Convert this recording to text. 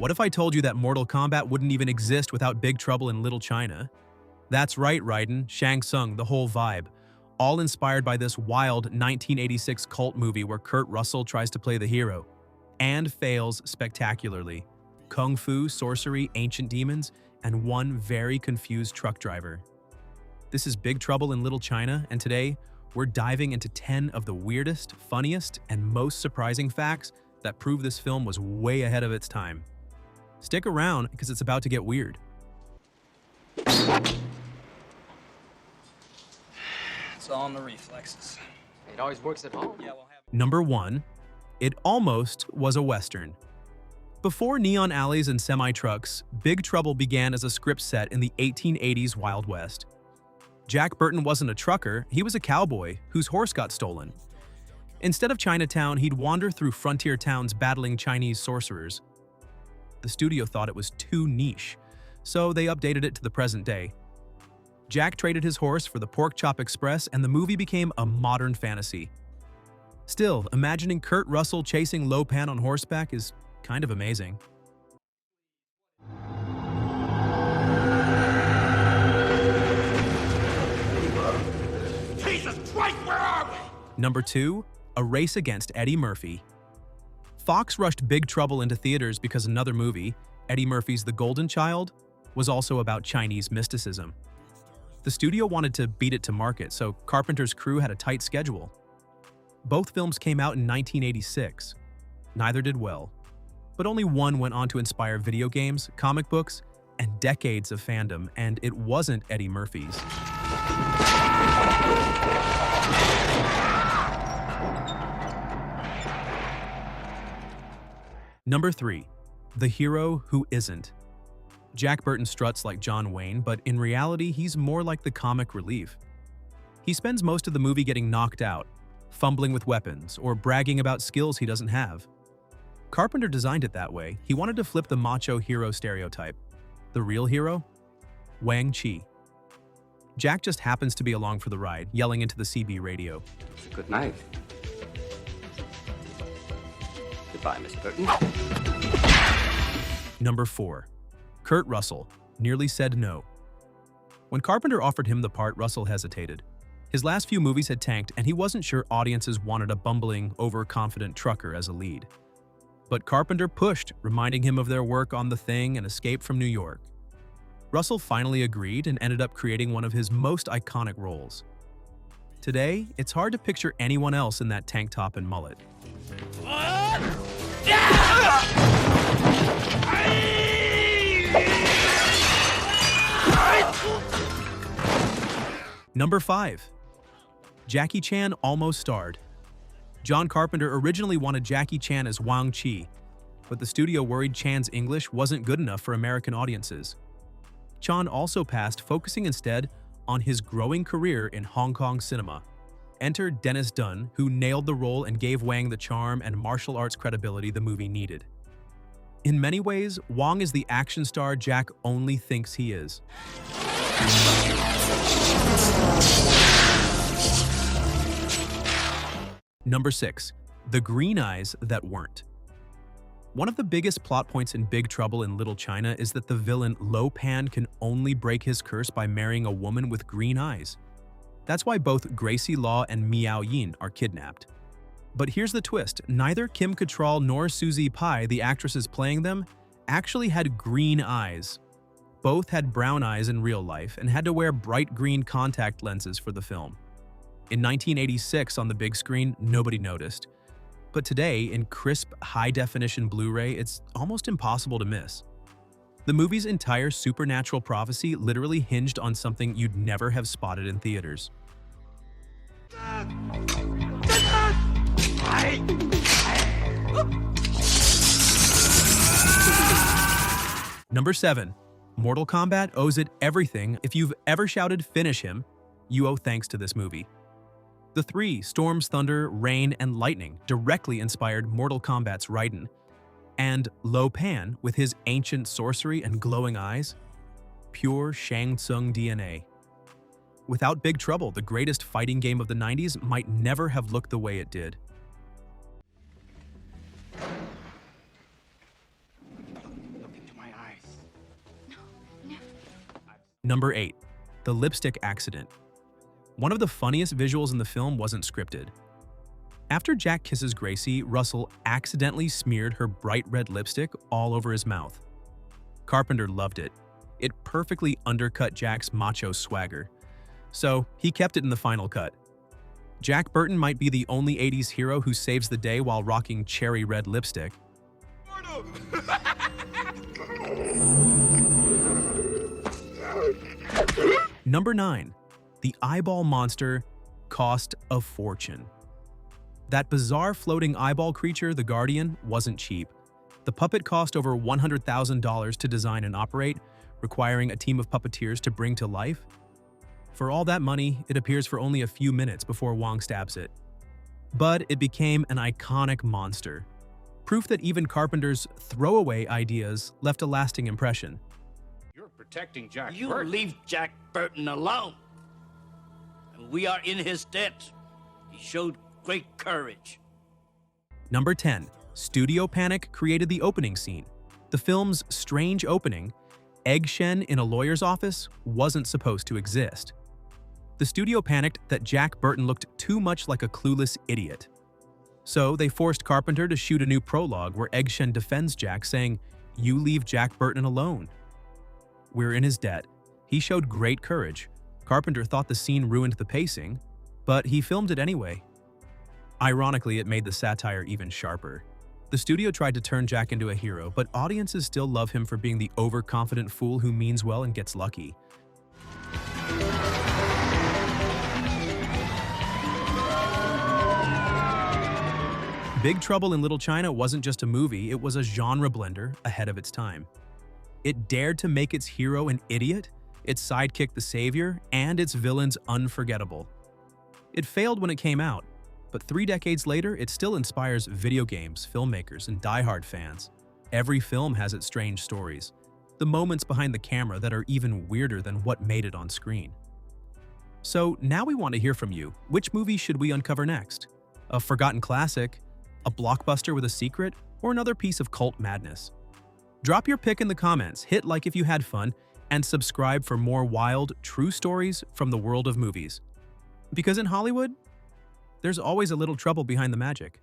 What if I told you that Mortal Kombat wouldn't even exist without Big Trouble in Little China? That's right, Raiden, Shang Tsung, the whole vibe. All inspired by this wild 1986 cult movie where Kurt Russell tries to play the hero and fails spectacularly. Kung Fu, sorcery, ancient demons, and one very confused truck driver. This is Big Trouble in Little China, and today we're diving into 10 of the weirdest, funniest, and most surprising facts that prove this film was way ahead of its time. Stick around because it's about to get weird. It's all in the reflexes. It always works at home. Yeah, we'll have Number 1. It almost was a Western. Before neon alleys and semi-trucks, Big Trouble began as a script set in the 1880s Wild West. Jack Burton wasn't a trucker, he was a cowboy whose horse got stolen. Instead of Chinatown, he'd wander through frontier towns battling Chinese sorcerers. The studio thought it was too niche, so they updated it to the present day. Jack traded his horse for the Pork Chop Express, and the movie became a modern fantasy. Still, imagining Kurt Russell chasing Lo Pan on horseback is kind of amazing. Jesus Christ, where are we? Number 2. A Race Against Eddie Murphy. Fox rushed Big Trouble into theaters because another movie, Eddie Murphy's The Golden Child, was also about Chinese mysticism. The studio wanted to beat it to market, so Carpenter's crew had a tight schedule. Both films came out in 1986. Neither did well, but only one went on to inspire video games, comic books, and decades of fandom, and it wasn't Eddie Murphy's. Number 3. The Hero Who Isn't. Jack Burton struts like John Wayne, but in reality, he's more like the comic relief. He spends most of the movie getting knocked out, fumbling with weapons, or bragging about skills he doesn't have. Carpenter designed it that way. He wanted to flip the macho hero stereotype. The real hero? Wang Chi. Jack just happens to be along for the ride, yelling into the CB radio. Good night. Goodbye, Miss Burton. Number 4. Kurt Russell nearly said no. When Carpenter offered him the part, Russell hesitated. His last few movies had tanked, and he wasn't sure audiences wanted a bumbling, overconfident trucker as a lead. But Carpenter pushed, reminding him of their work on The Thing and Escape from New York. Russell finally agreed and ended up creating one of his most iconic roles. Today, it's hard to picture anyone else in that tank top and mullet. Number 5. Jackie Chan almost starred. John Carpenter originally wanted Jackie Chan as Wang Chi, but the studio worried Chan's English wasn't good enough for American audiences. Chan also passed, focusing instead on his growing career in Hong Kong cinema. Enter Dennis Dun, who nailed the role and gave Wang the charm and martial arts credibility the movie needed. In many ways, Wang is the action star Jack only thinks he is. Number 6. The Green Eyes That Weren't. One of the biggest plot points in Big Trouble in Little China is that the villain Lo Pan can only break his curse by marrying a woman with green eyes. That's why both Gracie Law and Miao Yin are kidnapped. But here's the twist, neither Kim Cattrall nor Susie Pai, the actresses playing them, actually had green eyes. Both had brown eyes in real life and had to wear bright green contact lenses for the film. In 1986 on the big screen, nobody noticed. But today, in crisp, high-definition Blu-ray, it's almost impossible to miss. The movie's entire supernatural prophecy literally hinged on something you'd never have spotted in theaters. Number 7. Mortal Kombat owes it everything. If you've ever shouted "finish him," you owe thanks to this movie. The three, storms, thunder, rain, and lightning, directly inspired Mortal Kombat's Raiden. And Lo Pan, with his ancient sorcery and glowing eyes, pure Shang Tsung DNA. Without Big Trouble, the greatest fighting game of the 90s might never have looked the way it did. Number 8. The lipstick accident. One of the funniest visuals in the film wasn't scripted. After Jack kisses Gracie, Russell accidentally smeared her bright red lipstick all over his mouth. Carpenter loved it. It perfectly undercut Jack's macho swagger. So he kept it in the final cut. Jack Burton might be the only 80s hero who saves the day while rocking cherry red lipstick. Number 9. The eyeball monster cost a fortune. That bizarre floating eyeball creature, the Guardian, wasn't cheap. The puppet cost over $100,000 to design and operate, requiring a team of puppeteers to bring to life. For all that money, it appears for only a few minutes before Wong stabs it. But it became an iconic monster. Proof that even Carpenter's throwaway ideas left a lasting impression. You're protecting Jack You Burton. leave Jack Burton alone. And we are in his debt. He showed great courage. Number 10. Studio panic created the opening scene. The film's strange opening, Egg Shen in a lawyer's office, wasn't supposed to exist. The studio panicked that Jack Burton looked too much like a clueless idiot. So they forced Carpenter to shoot a new prologue where Egg Shen defends Jack, saying, "You leave Jack Burton alone." We're in his debt. He showed great courage. Carpenter thought the scene ruined the pacing, but he filmed it anyway. Ironically, it made the satire even sharper. The studio tried to turn Jack into a hero, but audiences still love him for being the overconfident fool who means well and gets lucky. Big Trouble in Little China wasn't just a movie, it was a genre blender ahead of its time. It dared to make its hero an idiot, its sidekick the savior, and its villains unforgettable. It failed when it came out, but 3 decades later, it still inspires video games, filmmakers, and die-hard fans. Every film has its strange stories, the moments behind the camera that are even weirder than what made it on screen. So now we want to hear from you. Which movie should we uncover next? A forgotten classic, a blockbuster with a secret, or another piece of cult madness? Drop your pick in the comments, hit like if you had fun, and subscribe for more wild, true stories from the world of movies. Because in Hollywood, there's always a little trouble behind the magic.